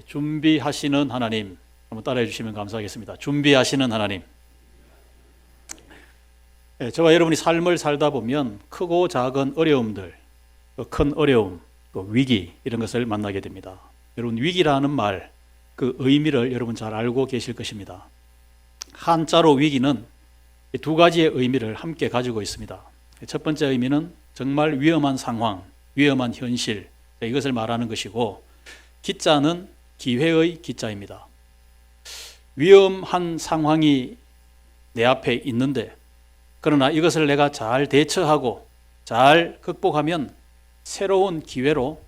준비하시는 하나님, 한번 따라해 주시면 감사하겠습니다. 준비하시는 하나님. 저와 여러분이 삶을 살다 보면 크고 작은 어려움들, 또 큰 어려움, 또 위기, 이런 것을 만나게 됩니다. 여러분, 위기라는 말, 그 의미를 여러분 잘 알고 계실 것입니다. 한자로 위기는 두 가지의 의미를 함께 가지고 있습니다. 첫 번째 의미는 정말 위험한 상황, 위험한 현실, 이것을 말하는 것이고, 기자는 기회의 기자입니다. 위험한 상황이 내 앞에 있는데, 그러나 이것을 내가 잘 대처하고 잘 극복하면 새로운 기회로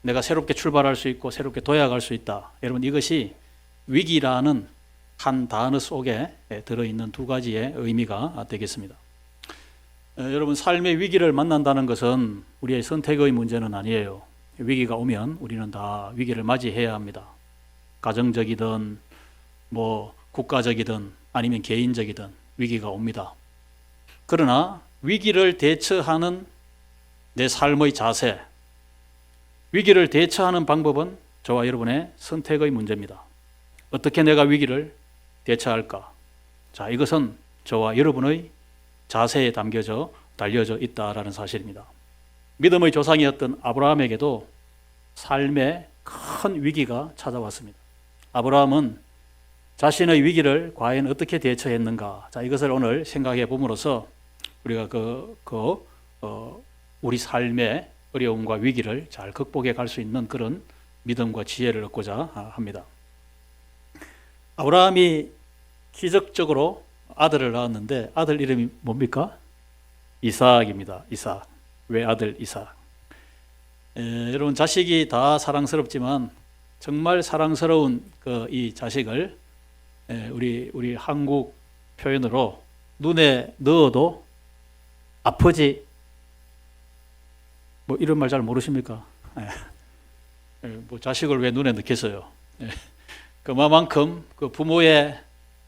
내가 새롭게 출발할 수 있고 새롭게 도약할 수 있다. 여러분, 이것이 위기라는 한 단어 속에 들어있는 두 가지의 의미가 되겠습니다. 여러분, 삶의 위기를 만난다는 것은 우리의 선택의 문제는 아니에요. 위기가 오면 우리는 다 위기를 맞이해야 합니다. 가정적이든 국가적이든 아니면 개인적이든 위기가 옵니다. 그러나 위기를 대처하는 내 삶의 자세, 위기를 대처하는 방법은 저와 여러분의 선택의 문제입니다. 어떻게 내가 위기를 대처할까? 자, 이것은 저와 여러분의 자세에 달려져 있다라는 사실입니다. 믿음의 조상이었던 아브라함에게도 삶의 큰 위기가 찾아왔습니다. 아브라함은 자신의 위기를 과연 어떻게 대처했는가? 자, 이것을 오늘 생각해 봄으로써 우리가 우리 삶의 어려움과 위기를 잘 극복해 갈 수 있는 그런 믿음과 지혜를 얻고자 합니다. 아브라함이 기적적으로 아들을 낳았는데 아들 이름이 뭡니까? 이삭입니다. 이삭. 왜 아들 이삭? 여러분, 자식이 다 사랑스럽지만 정말 사랑스러운 이 자식을 우리 한국 표현으로 눈에 넣어도 아프지 이런 말 잘 모르십니까? 자식을 왜 눈에 넣겠어요? 그만큼 그 부모의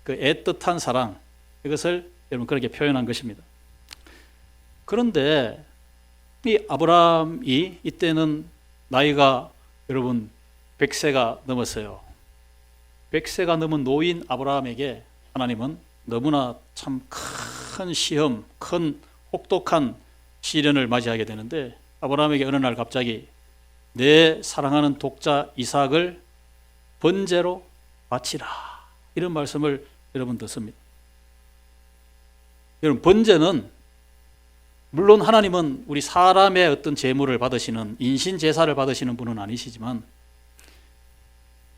그 애틋한 사랑, 이것을 여러분 그렇게 표현한 것입니다. 그런데 이 아브라함이 이때는 나이가 여러분 100세가 넘었어요. 100세가 넘은 노인 아브라함에게 하나님은 너무나 참 큰 시험, 큰 혹독한 시련을 맞이하게 되는데, 아브라함에게 어느 날 갑자기 내 사랑하는 독자 이삭을 번제로 바치라, 이런 말씀을 여러분 듣습니다. 여러분, 번제는 물론 하나님은 우리 사람의 어떤 제물을 받으시는, 인신 제사를 받으시는 분은 아니시지만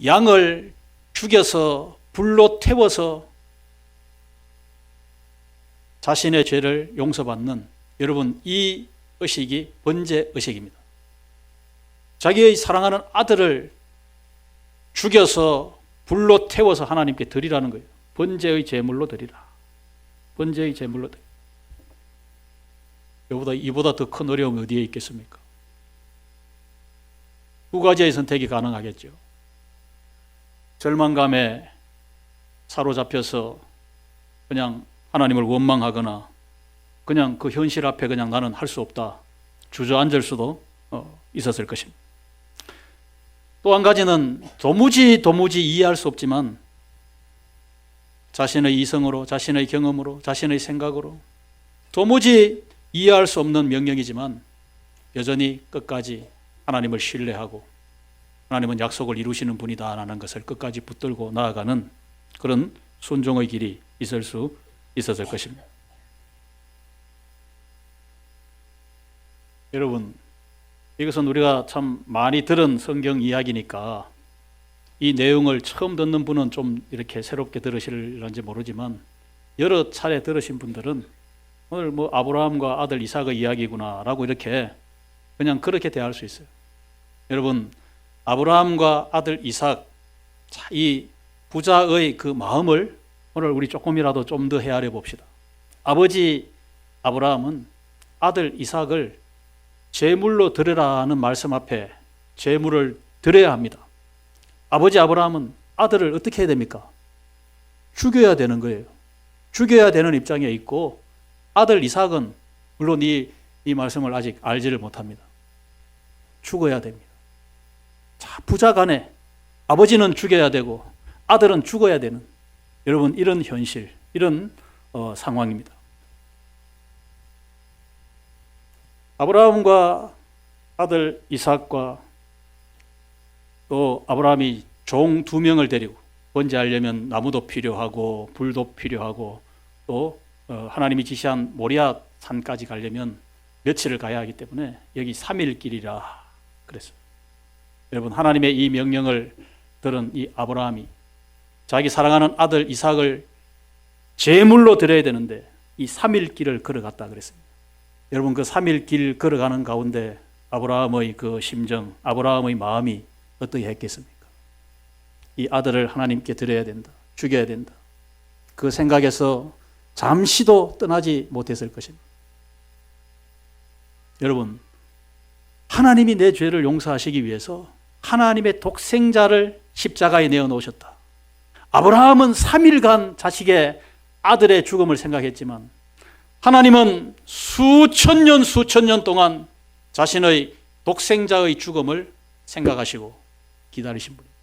양을 죽여서 불로 태워서 자신의 죄를 용서받는, 여러분, 이 의식이 번제 의식입니다. 자기의 사랑하는 아들을 죽여서 불로 태워서 하나님께 드리라는 거예요. 번제의 제물로 드리라. 번제의 제물로 드리라. 이보다 더 큰 어려움이 어디에 있겠습니까? 두 가지의 선택이 가능하겠죠. 절망감에 사로잡혀서 그냥 하나님을 원망하거나 그냥 그 현실 앞에 그냥 나는 할 수 없다, 주저앉을 수도 있었을 것입니다. 또 한 가지는 도무지 이해할 수 없지만 자신의 이성으로, 자신의 경험으로, 자신의 생각으로 도무지 이해할 수 없는 명령이지만 여전히 끝까지 하나님을 신뢰하고 하나님은 약속을 이루시는 분이다라는 것을 끝까지 붙들고 나아가는 그런 순종의 길이 있었을 것입니다. 여러분, 이것은 우리가 참 많이 들은 성경 이야기니까 이 내용을 처음 듣는 분은 좀 이렇게 새롭게 들으실런지 모르지만 여러 차례 들으신 분들은 오늘 아브라함과 아들 이삭의 이야기구나 라고 이렇게 그냥 그렇게 대할 수 있어요. 여러분, 아브라함과 아들 이삭, 이 부자의 그 마음을 오늘 우리 조금이라도 좀 더 헤아려 봅시다. 아버지 아브라함은 아들 이삭을 제물로 드리라는 말씀 앞에 제물을 드려야 합니다. 아버지 아브라함은 아들을 어떻게 해야 됩니까? 죽여야 되는 거예요. 죽여야 되는 입장에 있고, 아들 이삭은 물론 이 말씀을 아직 알지를 못합니다. 죽어야 됩니다. 자, 부자 간에 아버지는 죽여야 되고 아들은 죽어야 되는, 여러분, 이런 현실, 이런 상황입니다. 아브라함과 아들 이삭과 또 아브라함이 종 2명을 데리고 번제하려면 나무도 필요하고 불도 필요하고 또 하나님이 지시한 모리아 산까지 가려면 며칠을 가야 하기 때문에 여기 3일 길이라 그랬어요. 여러분, 하나님의 이 명령을 들은 이 아브라함이 자기 사랑하는 아들 이삭을 제물로 드려야 되는데 이 3일 길을 걸어갔다 그랬습니다. 여러분, 그 3일 길 걸어가는 가운데 아브라함의 그 심정, 아브라함의 마음이 어떻게 했겠습니까? 이 아들을 하나님께 드려야 된다, 죽여야 된다, 그 생각에서 잠시도 떠나지 못했을 것입니다. 여러분, 하나님이 내 죄를 용서하시기 위해서 하나님의 독생자를 십자가에 내어놓으셨다. 아브라함은 3일간 자식의 아들의 죽음을 생각했지만 하나님은 수천 년 동안 자신의 독생자의 죽음을 생각하시고 기다리신 분입니다.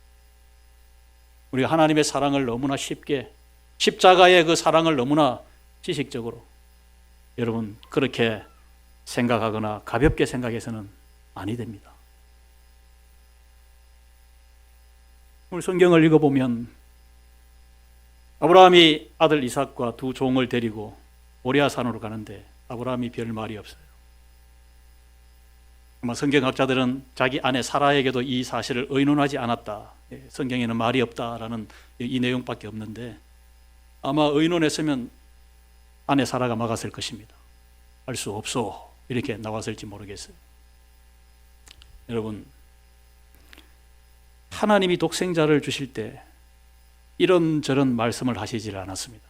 우리가 하나님의 사랑을 너무나 쉽게, 십자가의 그 사랑을 너무나 지식적으로 여러분 그렇게 생각하거나 가볍게 생각해서는 아니 됩니다. 오늘 성경을 읽어보면 아브라함이 아들 이삭과 2 종을 데리고 모리아산으로 가는데 아브라함이 별 말이 없어요. 아마 성경학자들은 자기 아내 사라에게도 이 사실을 의논하지 않았다, 성경에는 말이 없다라는 이 내용밖에 없는데 아마 의논했으면 아내 사라가 막았을 것입니다. 할 수 없어 이렇게 나왔을지 모르겠어요. 여러분, 하나님이 독생자를 주실 때 이런저런 말씀을 하시질 않았습니다.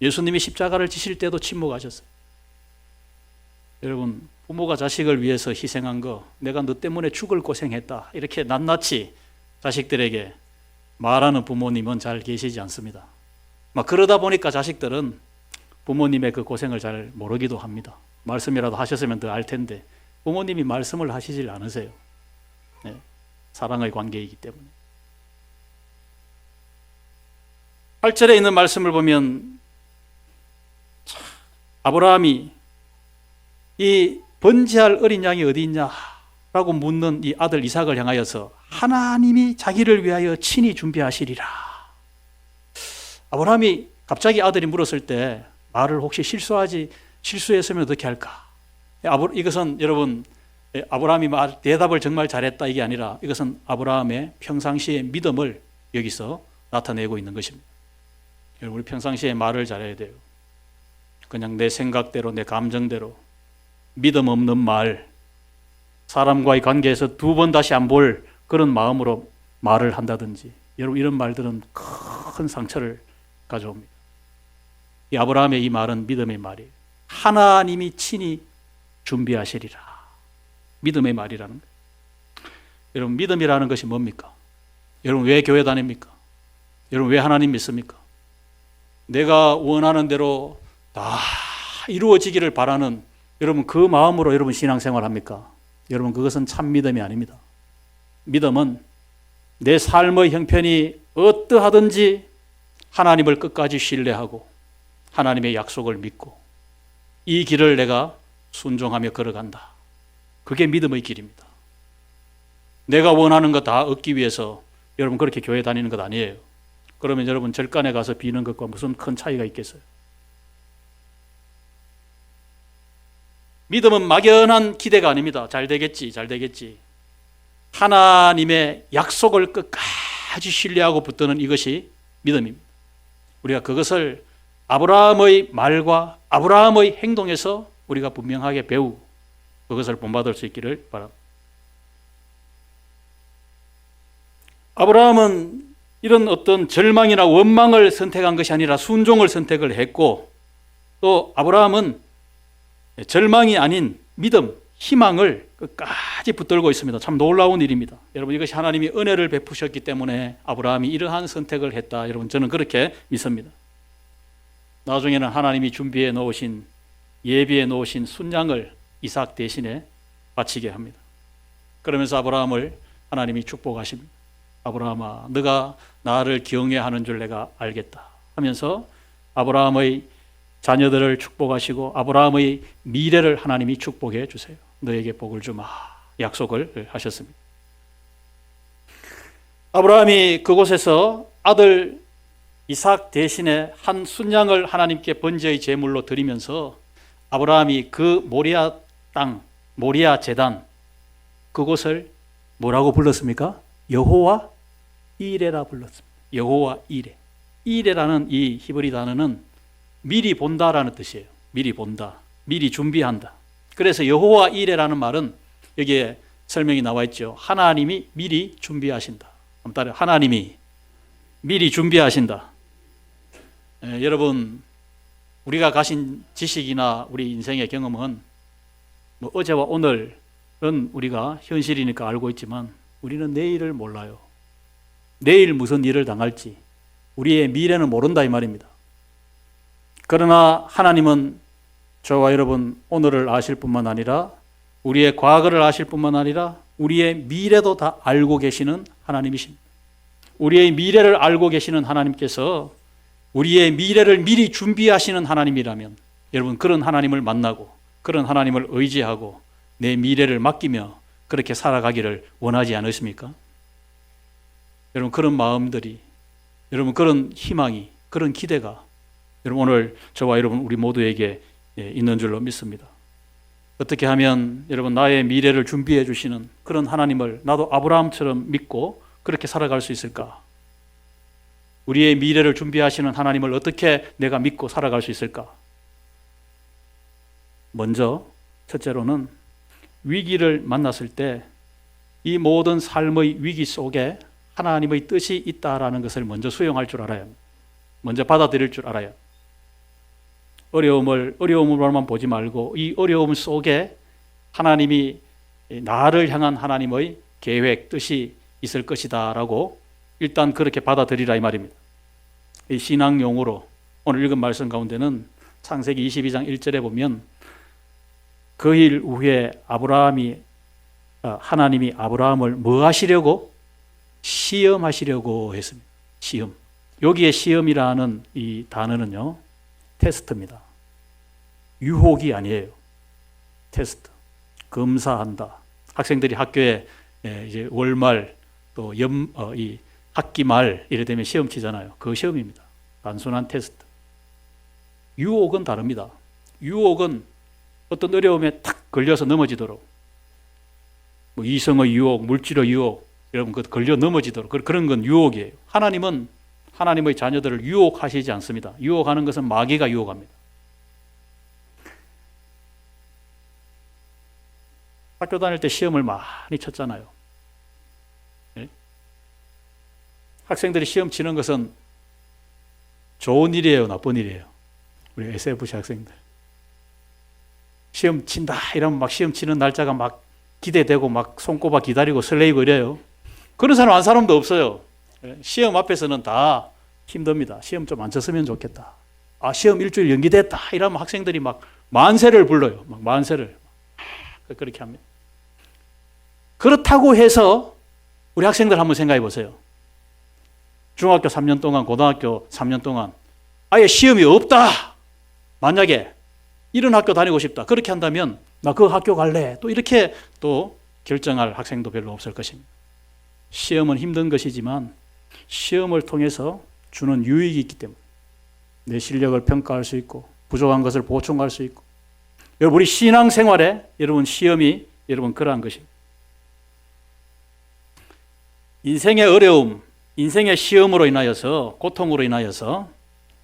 예수님이 십자가를 지실 때도 침묵하셨어요. 여러분, 부모가 자식을 위해서 희생한 거, 내가 너 때문에 죽을 고생했다 이렇게 낱낱이 자식들에게 말하는 부모님은 잘 계시지 않습니다. 그러다 보니까 자식들은 부모님의 그 고생을 잘 모르기도 합니다. 말씀이라도 하셨으면 더 알 텐데 부모님이 말씀을 하시질 않으세요. 사랑의 관계이기 때문에. 8절에 있는 말씀을 보면 아브라함이 이 번제할 어린 양이 어디 있냐라고 묻는 이 아들 이삭을 향하여서 하나님이 자기를 위하여 친히 준비하시리라. 아브라함이 갑자기 아들이 물었을 때 말을 혹시 실수했으면 어떻게 할까? 이것은 여러분, 아브라함이 대답을 정말 잘했다 이게 아니라 이것은 아브라함의 평상시의 믿음을 여기서 나타내고 있는 것입니다. 여러분, 우리 평상시에 말을 잘해야 돼요. 그냥 내 생각대로, 내 감정대로 믿음 없는 말, 사람과의 관계에서 2번 다시 안 볼 그런 마음으로 말을 한다든지, 여러분 이런 말들은 큰 상처를 가져옵니다. 이 아브라함의 이 말은 믿음의 말이에요. 하나님이 친히 준비하시리라. 믿음의 말이라는 거예요. 여러분, 믿음이라는 것이 뭡니까? 여러분, 왜 교회 다닙니까? 여러분, 왜 하나님 믿습니까? 내가 원하는 대로 다 이루어지기를 바라는 여러분 그 마음으로 여러분 신앙생활 합니까? 여러분, 그것은 참 믿음이 아닙니다. 믿음은 내 삶의 형편이 어떠하든지 하나님을 끝까지 신뢰하고 하나님의 약속을 믿고 이 길을 내가 순종하며 걸어간다. 그게 믿음의 길입니다. 내가 원하는 거 다 얻기 위해서 여러분 그렇게 교회 다니는 것 아니에요. 그러면 여러분 절간에 가서 비는 것과 무슨 큰 차이가 있겠어요? 믿음은 막연한 기대가 아닙니다. 잘 되겠지, 잘 되겠지. 하나님의 약속을 끝까지 신뢰하고 붙드는 이것이 믿음입니다. 우리가 그것을 아브라함의 말과 아브라함의 행동에서 우리가 분명하게 배우고 그것을 본받을 수 있기를 바랍니다. 아브라함은 이런 어떤 절망이나 원망을 선택한 것이 아니라 순종을 선택을 했고, 또 아브라함은 절망이 아닌 믿음, 희망을 끝까지 붙들고 있습니다. 참 놀라운 일입니다. 여러분, 이것이 하나님이 은혜를 베푸셨기 때문에 아브라함이 이러한 선택을 했다. 여러분, 저는 그렇게 믿습니다. 나중에는 하나님이 준비해 놓으신, 예비해 놓으신 순양을 이삭 대신에 바치게 합니다. 그러면서 아브라함을 하나님이 축복하십니다. 아브라함아, 너가 나를 경외하는 줄 내가 알겠다 하면서 아브라함의 자녀들을 축복하시고 아브라함의 미래를 하나님이 축복해 주세요. 너에게 복을 주마 약속을 하셨습니다. 아브라함이 그곳에서 아들 이삭 대신에 한 순양을 하나님께 번제의 제물로 드리면서 아브라함이 그 모리아 땅, 모리아 제단 그곳을 뭐라고 불렀습니까? 여호와 이레라 불렀습니다. 여호와 이레. 이레라는 이 히브리 단어는 미리 본다라는 뜻이에요. 미리 본다, 미리 준비한다. 그래서 여호와 이레라는 말은 여기에 설명이 나와 있죠. 하나님이 미리 준비하신다. 하나님이 미리 준비하신다. 여러분, 우리가 가진 지식이나 우리 인생의 경험은 뭐 어제와 오늘은 우리가 현실이니까 알고 있지만 우리는 내일을 몰라요. 내일 무슨 일을 당할지 우리의 미래는 모른다 이 말입니다. 그러나 하나님은 저와 여러분 오늘을 아실 뿐만 아니라 우리의 과거를 아실 뿐만 아니라 우리의 미래도 다 알고 계시는 하나님이십니다. 우리의 미래를 알고 계시는 하나님께서 우리의 미래를 미리 준비하시는 하나님이라면 여러분 그런 하나님을 만나고 그런 하나님을 의지하고 내 미래를 맡기며 그렇게 살아가기를 원하지 않으십니까? 여러분 그런 마음들이 여러분 그런 희망이 그런 기대가 여러분 오늘 저와 여러분 우리 모두에게 있는 줄로 믿습니다. 어떻게 하면 여러분 나의 미래를 준비해 주시는 그런 하나님을 나도 아브라함처럼 믿고 그렇게 살아갈 수 있을까? 우리의 미래를 준비하시는 하나님을 어떻게 내가 믿고 살아갈 수 있을까? 먼저 첫째로는 위기를 만났을 때 이 모든 삶의 위기 속에 하나님의 뜻이 있다라는 것을 먼저 수용할 줄 알아야 합니다. 먼저 받아들일 줄 알아야 합니다. 어려움으로만 보지 말고 이 어려움 속에 하나님이 나를 향한 하나님의 계획, 뜻이 있을 것이다라고 일단 그렇게 받아들이라 이 말입니다. 이 신앙 용어로 오늘 읽은 말씀 가운데는 창세기 22장 1절에 보면 그 일 후에 하나님이 아브라함을 뭐 하시려고? 시험하시려고 했습니다. 시험. 여기에 시험이라는 이 단어는요, 테스트입니다. 유혹이 아니에요. 테스트. 검사한다. 학생들이 학교에 이제 월말 또 이 학기 말 이래 되면 시험 치잖아요. 그 시험입니다. 단순한 테스트. 유혹은 다릅니다. 유혹은 어떤 어려움에 탁 걸려서 넘어지도록 뭐 이성의 유혹, 물질의 유혹 여러분 그 걸려 넘어지도록 그런 건 유혹이에요. 하나님은 하나님의 자녀들을 유혹하시지 않습니다. 유혹하는 것은 마귀가 유혹합니다. 학교 다닐 때 시험을 많이 쳤잖아요. 네? 학생들이 시험 치는 것은 좋은 일이에요, 나쁜 일이에요? 우리 SFC 학생들. 시험 친다 이러면 막 시험 치는 날짜가 막 기대되고 막 손꼽아 기다리고 설레이고 이래요. 그런 사람도 없어요. 시험 앞에서는 다 힘듭니다. 시험 좀 안 쳤으면 좋겠다. 시험 일주일 연기됐다 이러면 학생들이 막 만세를 불러요. 막 만세를 그렇게 합니다. 그렇다고 해서 우리 학생들 한번 생각해 보세요. 중학교 3년 동안, 고등학교 3년 동안 아예 시험이 없다. 만약에 이런 학교 다니고 싶다. 그렇게 한다면 나 그 학교 갈래. 또 이렇게 또 결정할 학생도 별로 없을 것입니다. 시험은 힘든 것이지만 시험을 통해서 주는 유익이 있기 때문에 내 실력을 평가할 수 있고 부족한 것을 보충할 수 있고 여러분 우리 신앙생활에 여러분 시험이 여러분 그러한 것입니다. 인생의 어려움, 인생의 시험으로 인하여서 고통으로 인하여서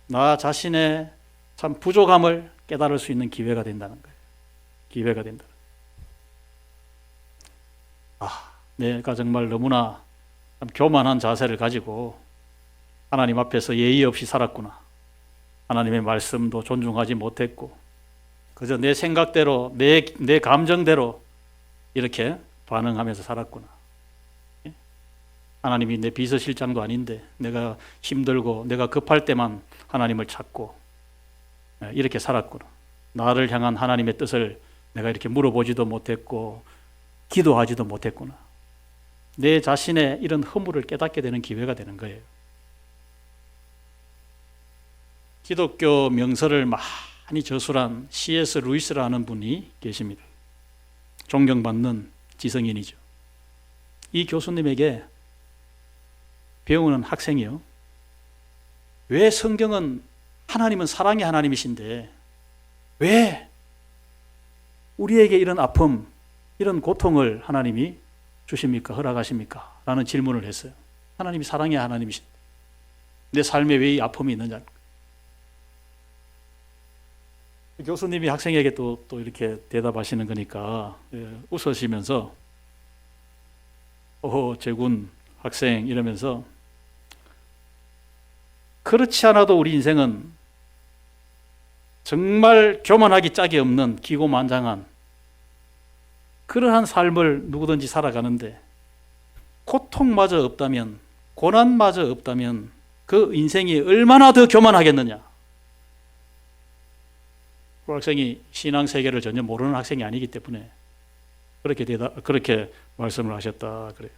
나 자신의 참 부족함을 깨달을 수 있는 기회가 된다는 거예요. 기회가 된다. 내가 정말 너무나 참 교만한 자세를 가지고 하나님 앞에서 예의 없이 살았구나. 하나님의 말씀도 존중하지 못했고 그저 내 생각대로 내 감정대로 이렇게 반응하면서 살았구나. 하나님이 내 비서실장도 아닌데 내가 힘들고 내가 급할 때만 하나님을 찾고 이렇게 살았구나. 나를 향한 하나님의 뜻을 내가 이렇게 물어보지도 못했고 기도하지도 못했구나. 내 자신의 이런 허물을 깨닫게 되는 기회가 되는 거예요. 기독교 명서를 많이 저술한 C.S. 루이스라는 분이 계십니다. 존경받는 지성인이죠. 이 교수님에게 배우는 학생이요, 왜 성경은 하나님은 사랑의 하나님이신데 왜 우리에게 이런 아픔, 이런 고통을 하나님이 주십니까? 허락하십니까? 라는 질문을 했어요. 하나님이 사랑의 하나님이신데 내 삶에 왜 이 아픔이 있느냐. 교수님이 학생에게 또 이렇게 대답하시는 거니까 웃으시면서 재군 학생 이러면서, 그렇지 않아도 우리 인생은 정말 교만하기 짝이 없는 기고만장한 그러한 삶을 누구든지 살아가는데 고통마저 없다면, 고난마저 없다면 그 인생이 얼마나 더 교만하겠느냐. 그 학생이 신앙 세계를 전혀 모르는 학생이 아니기 때문에 그렇게 말씀을 하셨다 그래요.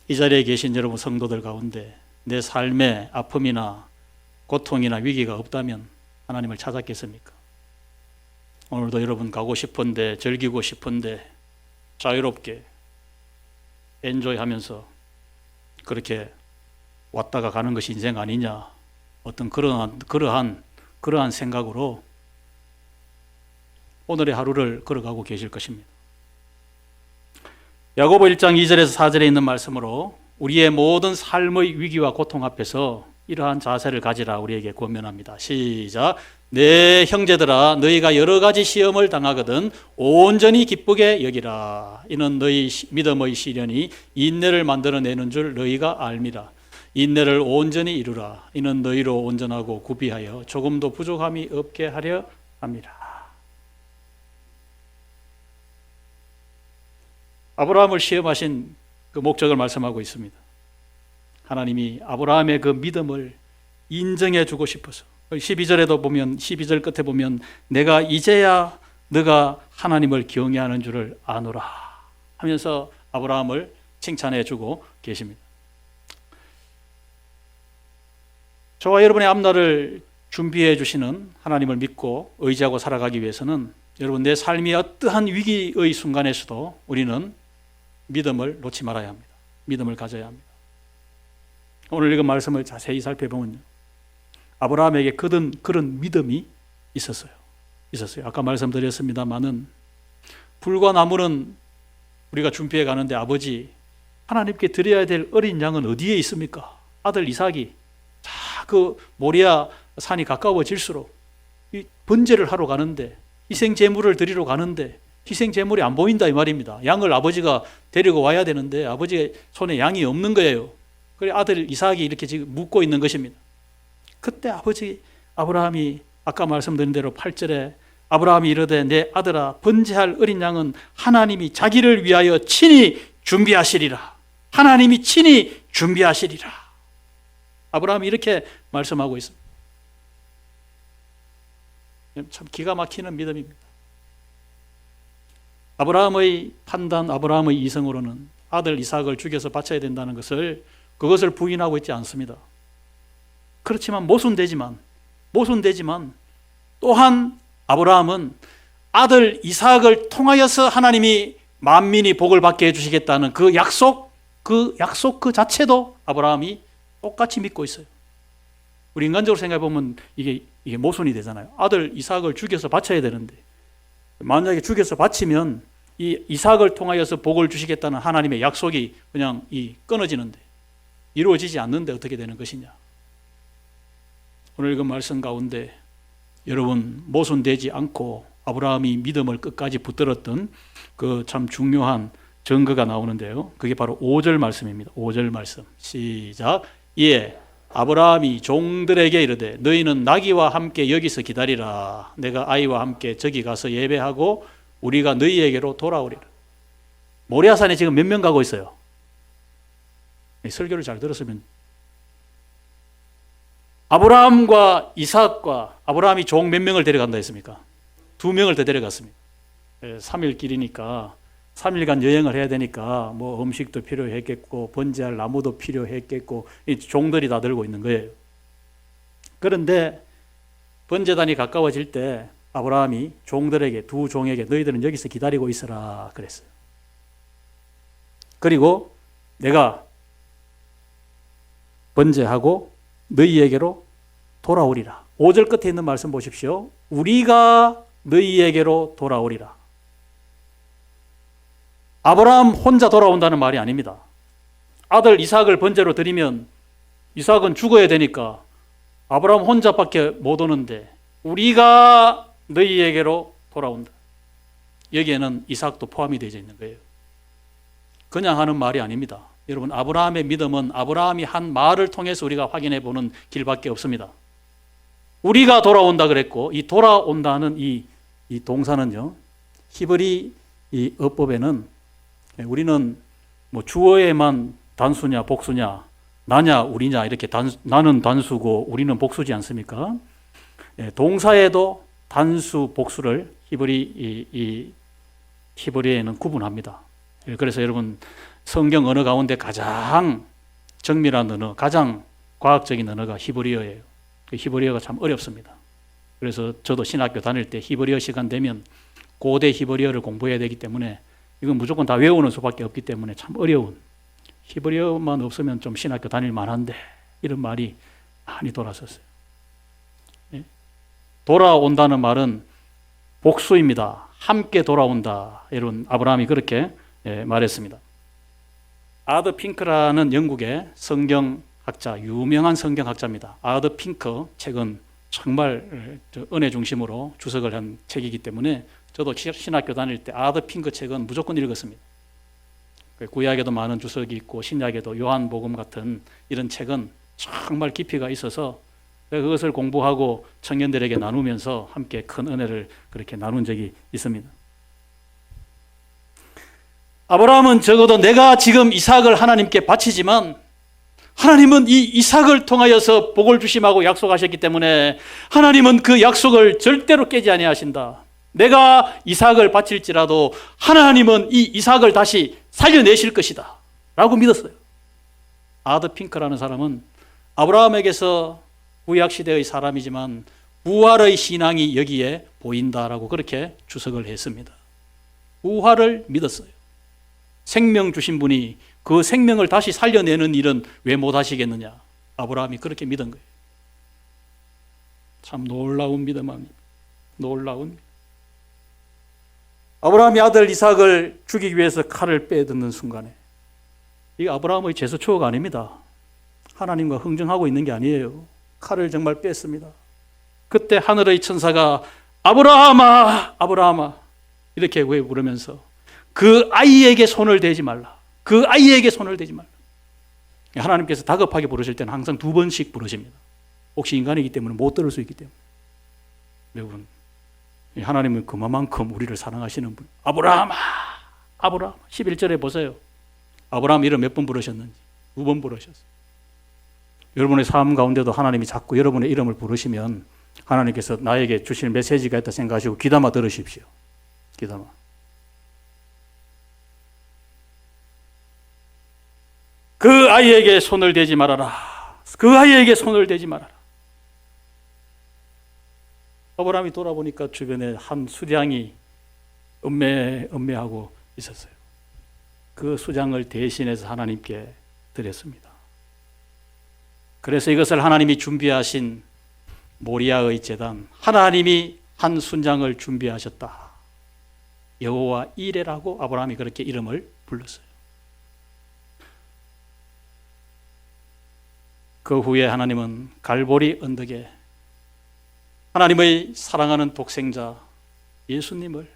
이 자리에 계신 여러분 성도들 가운데 내 삶에 아픔이나 고통이나 위기가 없다면 하나님을 찾았겠습니까? 오늘도 여러분 가고 싶은데, 즐기고 싶은데 자유롭게 엔조이하면서 그렇게 왔다가 가는 것이 인생 아니냐, 어떤 그러한 생각으로 오늘의 하루를 걸어가고 계실 것입니다. 야고보 1장 2절에서 4절에 있는 말씀으로 우리의 모든 삶의 위기와 고통 앞에서 이러한 자세를 가지라 우리에게 권면합니다. 시작. 내 형제들아, 너희가 여러 가지 시험을 당하거든 온전히 기쁘게 여기라. 이는 너희 믿음의 시련이 인내를 만들어내는 줄 너희가 알미라. 인내를 온전히 이루라. 이는 너희로 온전하고 구비하여 조금도 부족함이 없게 하려 합니다. 아브라함을 시험하신 그 목적을 말씀하고 있습니다. 하나님이 아브라함의 그 믿음을 인정해 주고 싶어서 12절에도 보면, 12절 끝에 보면 내가 이제야 너가 하나님을 경외하는 줄을 아노라 하면서 아브라함을 칭찬해 주고 계십니다. 저와 여러분의 앞날을 준비해 주시는 하나님을 믿고 의지하고 살아가기 위해서는 여러분 내 삶이 어떠한 위기의 순간에서도 우리는 믿음을 놓지 말아야 합니다. 믿음을 가져야 합니다. 오늘 읽은 말씀을 자세히 살펴보면요, 아브라함에게 그런 믿음이 있었어요. 아까 말씀드렸습니다마는 불과 나무는 우리가 준비해 가는데 아버지, 하나님께 드려야 될 어린 양은 어디에 있습니까? 아들 이삭이 그 모리아 산이 가까워질수록 이 번제를 하러 가는데, 희생 제물을 드리러 가는데 희생 제물이 안 보인다 이 말입니다. 양을 아버지가 데리고 와야 되는데 아버지의 손에 양이 없는 거예요. 그래 아들 이삭이 이렇게 지금 묻고 있는 것입니다. 그때 아브라함이 아까 말씀드린 대로 8절에 아브라함이 이르되 내 아들아, 번제할 어린 양은 하나님이 자기를 위하여 친히 준비하시리라. 하나님이 친히 준비하시리라. 아브라함이 이렇게 말씀하고 있습니다. 참 기가 막히는 믿음입니다. 아브라함의 판단, 아브라함의 이성으로는 아들 이삭을 죽여서 바쳐야 된다는 그것을 부인하고 있지 않습니다. 그렇지만 모순되지만 또한 아브라함은 아들 이삭을 통하여서 하나님이 만민이 복을 받게 해주시겠다는 그 약속 그 자체도 아브라함이 똑같이 믿고 있어요. 우리 인간적으로 생각해 보면 이게 모순이 되잖아요. 아들 이삭을 죽여서 바쳐야 되는데 만약에 죽여서 바치면 이 이삭을 통하여서 복을 주시겠다는 하나님의 약속이 그냥 끊어지는데, 이루어지지 않는데 어떻게 되는 것이냐. 오늘 그 말씀 가운데 여러분 모순되지 않고 아브라함이 믿음을 끝까지 붙들었던 그 참 중요한 증거가 나오는데요. 그게 바로 5절 말씀입니다. 5절 말씀 시작. 이에 아브라함이 종들에게 이르되 너희는 나귀와 함께 여기서 기다리라. 내가 아이와 함께 저기 가서 예배하고 우리가 너희에게로 돌아오리라. 모리아산에 지금 몇 명 가고 있어요? 설교를 잘 들었으면 아브라함과 이삭과 아브라함이 종 몇 명을 데려간다 했습니까? 2명을 더 데려갔습니다. 3일 길이니까 3일간 여행을 해야 되니까 뭐 음식도 필요했겠고 번제할 나무도 필요했겠고 이 종들이 다 들고 있는 거예요. 그런데 번제단이 가까워질 때 아브라함이 종들에게, 두 종에게 너희들은 여기서 기다리고 있으라 그랬어요. 그리고 내가 번제하고 너희에게로 돌아오리라. 5절 끝에 있는 말씀 보십시오. 우리가 너희에게로 돌아오리라. 아브라함 혼자 돌아온다는 말이 아닙니다. 아들 이삭을 번제로 드리면 이삭은 죽어야 되니까 아브라함 혼자밖에 못 오는데 우리가 너희에게로 돌아온다. 여기에는 이삭도 포함이 되어 있는 거예요. 그냥 하는 말이 아닙니다. 여러분, 아브라함의 믿음은 아브라함이 한 말을 통해서 우리가 확인해 보는 길밖에 없습니다. 우리가 돌아온다 그랬고, 이 돌아온다는 이 동사는요, 히브리 이 어법에는 우리는 뭐 주어에만 단수냐 복수냐, 나냐 우리냐 이렇게 나는 단수고 우리는 복수지 않습니까? 동사에도 단수 복수를 히브리에는 구분합니다. 그래서 여러분, 성경 언어 가운데 가장 정밀한 언어, 가장 과학적인 언어가 히브리어예요. 히브리어가 참 어렵습니다. 그래서 저도 신학교 다닐 때 히브리어 시간 되면 고대 히브리어를 공부해야 되기 때문에 이건 무조건 다 외우는 수밖에 없기 때문에 참 어려운, 히브리어만 없으면 좀 신학교 다닐 만한데 이런 말이 많이 돌았었어요. 돌아온다는 말은 복수입니다. 함께 돌아온다. 여러분, 아브라함이 그렇게 말했습니다. 아더 핑크라는 영국의 성경학자, 유명한 성경학자입니다. 아더 핑크 책은 정말 은혜 중심으로 주석을 한 책이기 때문에 저도 신학교 다닐 때 아더 핑크 책은 무조건 읽었습니다. 구약에도 많은 주석이 있고 신약에도 요한복음 같은 이런 책은 정말 깊이가 있어서 그것을 공부하고 청년들에게 나누면서 함께 큰 은혜를 그렇게 나눈 적이 있습니다. 아브라함은 적어도 내가 지금 이삭을 하나님께 바치지만 하나님은 이 이삭을 통하여서 복을 주심하고 약속하셨기 때문에 하나님은 그 약속을 절대로 깨지 아니하신다. 내가 이삭을 바칠지라도 하나님은 이 이삭을 다시 살려내실 것이다 라고 믿었어요. 아더 핑크라는 사람은 아브라함에게서 구약시대의 사람이지만 부활의 신앙이 여기에 보인다라고 그렇게 주석을 했습니다. 부활을 믿었어요. 생명 주신 분이 그 생명을 다시 살려내는 일은 왜 못하시겠느냐. 아브라함이 그렇게 믿은 거예요. 참 놀라운 믿음 아닙니까? 놀라운. 아브라함이 아들 이삭을 죽이기 위해서 칼을 빼드는 순간에 이 아브라함의 제수 초가 아닙니다. 하나님과 흥정하고 있는 게 아니에요. 칼을 정말 뺐습니다. 그때 하늘의 천사가 아브라함아, 아브라함아 이렇게 왜 부르면서 그 아이에게 손을 대지 말라. 그 아이에게 손을 대지 말라. 하나님께서 다급하게 부르실 때는 항상 2번씩 부르십니다. 혹시 인간이기 때문에 못 들을 수 있기 때문에. 여러분, 하나님은 그만큼 우리를 사랑하시는 분. 아브라함아, 아브라함. 11절에 보세요. 아브라함 이름 몇 번 부르셨는지. 2번 부르셨어요. 여러분의 삶 가운데도 하나님이 자꾸 여러분의 이름을 부르시면 하나님께서 나에게 주실 메시지가 있다 생각하시고 귀담아 들으십시오. 귀담아. 그 아이에게 손을 대지 말아라. 그 아이에게 손을 대지 말아라. 아브라함이 돌아보니까 주변에 한 수장이 음매하고 있었어요. 그 수장을 대신해서 하나님께 드렸습니다. 그래서 이것을 하나님이 준비하신 모리아의 제단, 하나님이 한 순장을 준비하셨다. 여호와 이레라고 아브라함이 그렇게 이름을 불렀어요. 그 후에 하나님은 갈보리 언덕에 하나님의 사랑하는 독생자 예수님을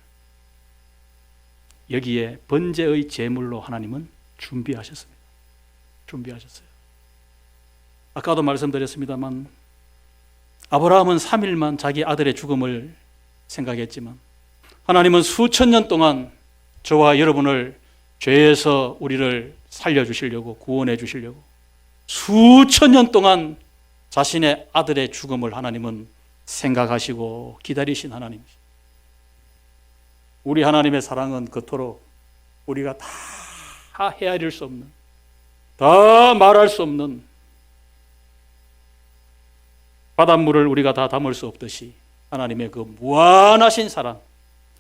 여기에 번제의 제물로 하나님은 준비하셨습니다. 준비하셨어요. 아까도 말씀드렸습니다만 아브라함은 3일만 자기 아들의 죽음을 생각했지만 하나님은 수천 년 동안 저와 여러분을 죄에서 우리를 살려주시려고 구원해 주시려고 수천 년 동안 자신의 아들의 죽음을 하나님은 생각하시고 기다리신 하나님이십니다. 우리 하나님의 사랑은 그토록 우리가 다 헤아릴 수 없는, 다 말할 수 없는 바닷물을 우리가 다 담을 수 없듯이 하나님의 그 무한하신 사랑,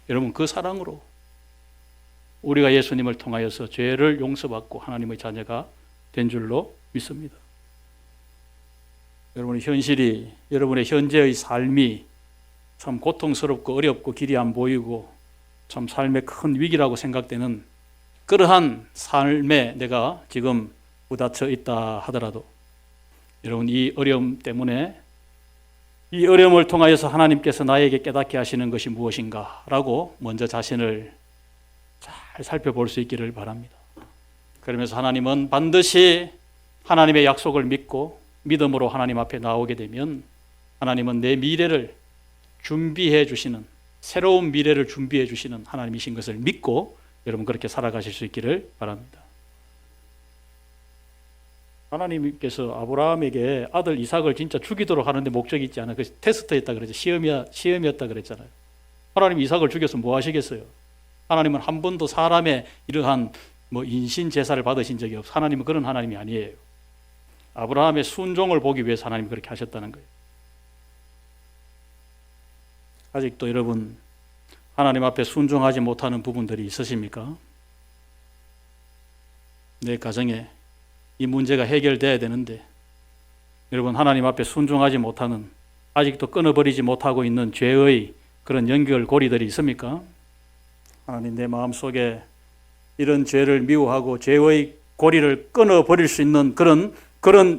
여러분 그 사랑으로 우리가 예수님을 통하여서 죄를 용서받고 하나님의 자녀가 된 줄로 믿습니다. 여러분의 현실이, 여러분의 현재의 삶이 참 고통스럽고 어렵고 길이 안 보이고 참 삶의 큰 위기라고 생각되는 그러한 삶에 내가 지금 부딪혀 있다 하더라도 여러분 이 어려움 때문에, 이 어려움을 통하여서 하나님께서 나에게 깨닫게 하시는 것이 무엇인가 라고 먼저 자신을 잘 살펴볼 수 있기를 바랍니다. 그러면서 하나님은 반드시 하나님의 약속을 믿고 믿음으로 하나님 앞에 나오게 되면 하나님은 내 미래를 준비해 주시는, 새로운 미래를 준비해 주시는 하나님이신 것을 믿고 여러분 그렇게 살아가실 수 있기를 바랍니다. 하나님께서 아브라함에게 아들 이삭을 진짜 죽이도록 하는데 목적이 있지 않아요. 그 테스트였다 그랬죠. 시험이었다 그랬잖아요. 하나님 이삭을 죽여서 뭐 하시겠어요? 하나님은 한 번도 사람의 이러한 인신 제사를 받으신 적이 없어요. 하나님은 그런 하나님이 아니에요. 아브라함의 순종을 보기 위해서 하나님이 그렇게 하셨다는 거예요. 아직도 여러분 하나님 앞에 순종하지 못하는 부분들이 있으십니까? 내 가정에 이 문제가 해결돼야 되는데 여러분 하나님 앞에 순종하지 못하는, 아직도 끊어버리지 못하고 있는 죄의 그런 연결고리들이 있습니까? 하나님 내 마음속에 이런 죄를 미워하고 죄의 고리를 끊어버릴 수 있는 그런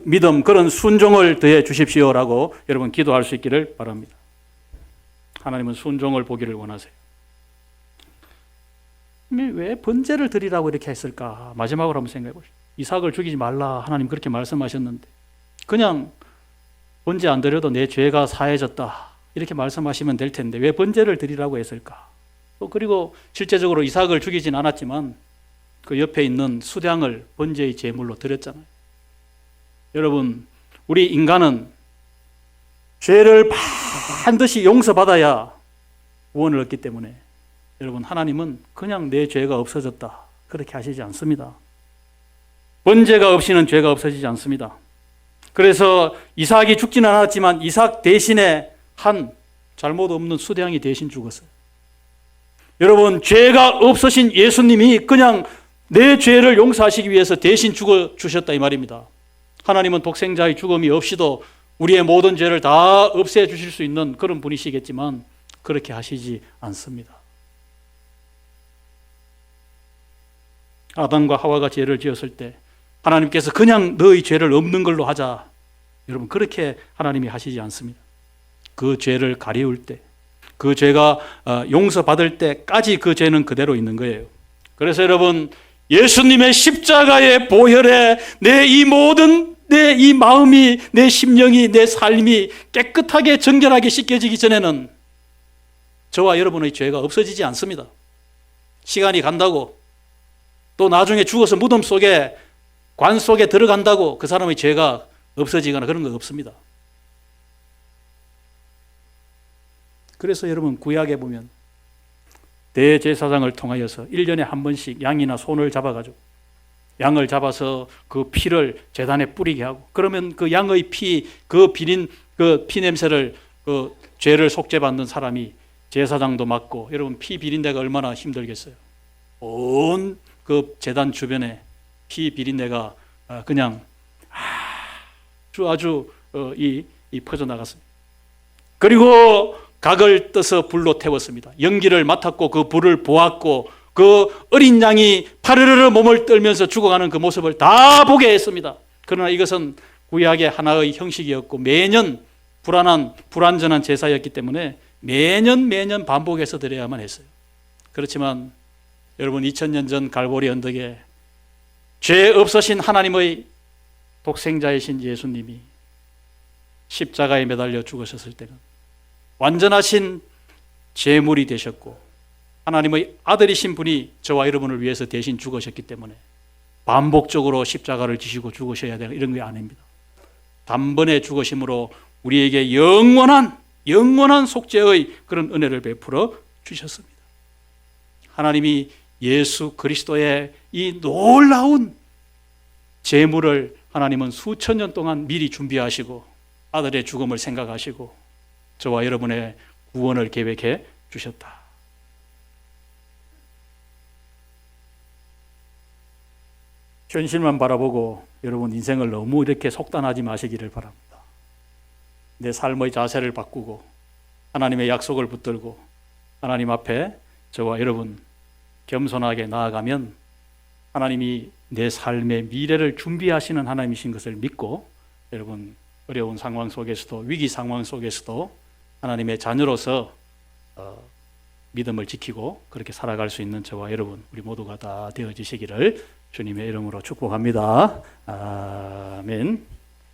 믿음, 그런 순종을 더해 주십시오라고 여러분 기도할 수 있기를 바랍니다. 하나님은 순종을 보기를 원하세요. 왜 번제를 드리라고 이렇게 했을까? 마지막으로 한번 생각해 보시죠. 이삭을 죽이지 말라 하나님 그렇게 말씀하셨는데 그냥 번제 안 드려도 내 죄가 사해졌다 이렇게 말씀하시면 될 텐데 왜 번제를 드리라고 했을까? 또 그리고 실제적으로 이삭을 죽이진 않았지만 그 옆에 있는 수량을 번제의 제물로 드렸잖아요. 여러분 우리 인간은 죄를 반드시 용서받아야 구원을 얻기 때문에 여러분 하나님은 그냥 내 죄가 없어졌다 그렇게 하시지 않습니다. 번제가 없이는 죄가 없어지지 않습니다. 그래서 이삭이 죽지는 않았지만 이삭 대신에 한 잘못 없는 수량이 대신 죽었어요. 여러분 죄가 없으신 예수님이 그냥 내 죄를 용서하시기 위해서 대신 죽어 주셨다 이 말입니다. 하나님은 독생자의 죽음이 없이도 우리의 모든 죄를 다 없애 주실 수 있는 그런 분이시겠지만 그렇게 하시지 않습니다. 아담과 하와가 죄를 지었을 때 하나님께서 그냥 너의 죄를 없는 걸로 하자. 여러분 그렇게 하나님이 하시지 않습니다. 그 죄를 가리울 때, 그 죄가 용서받을 때까지 그 죄는 그대로 있는 거예요. 그래서 여러분 예수님의 십자가의 보혈에 내 이 모든 내 이 마음이, 내 심령이, 내 삶이 깨끗하게 정결하게 씻겨지기 전에는 저와 여러분의 죄가 없어지지 않습니다. 시간이 간다고 또 나중에 죽어서 무덤 속에 관 속에 들어간다고 그 사람의 죄가 없어지거나 그런 거 없습니다. 그래서 여러분 구약에 보면 대제사장을 통하여서 1년에 한 번씩 양이나 손을 잡아가지고 양을 잡아서 그 피를 제단에 뿌리게 하고 그러면 그 양의 피, 그 비린 그 피 냄새를 그 죄를 속죄받는 사람이 제사장도 맡고 여러분 피 비린내가 얼마나 힘들겠어요. 온 그 제단 주변에 피 비린내가 그냥 아주 퍼져나갔습니다. 그리고 각을 떠서 불로 태웠습니다. 연기를 맡았고 그 불을 보았고 그 어린 양이 파르르르 몸을 떨면서 죽어가는 그 모습을 다 보게 했습니다. 그러나 이것은 구약의 하나의 형식이었고 매년 불완전한 제사였기 때문에 매년 반복해서 드려야만 했어요. 그렇지만 여러분 2000년 전 갈보리 언덕에 죄 없으신 하나님의 독생자이신 예수님이 십자가에 매달려 죽으셨을 때는 완전하신 제물이 되셨고 하나님의 아들이신 분이 저와 여러분을 위해서 대신 죽으셨기 때문에 반복적으로 십자가를 지시고 죽으셔야 되는 이런 게 아닙니다. 단번에 죽으심으로 우리에게 영원한 속죄의 그런 은혜를 베풀어 주셨습니다. 하나님이 예수 그리스도의 이 놀라운 재물을 하나님은 수천 년 동안 미리 준비하시고 아들의 죽음을 생각하시고 저와 여러분의 구원을 계획해 주셨다. 현실만 바라보고 여러분 인생을 너무 이렇게 속단하지 마시기를 바랍니다. 내 삶의 자세를 바꾸고 하나님의 약속을 붙들고 하나님 앞에 저와 여러분 겸손하게 나아가면 하나님이 내 삶의 미래를 준비하시는 하나님이신 것을 믿고 여러분 어려운 상황 속에서도 위기 상황 속에서도 하나님의 자녀로서 믿음을 지키고 그렇게 살아갈 수 있는 저와 여러분 우리 모두가 다 되어지시기를 주님의 이름으로 축복합니다. 아멘.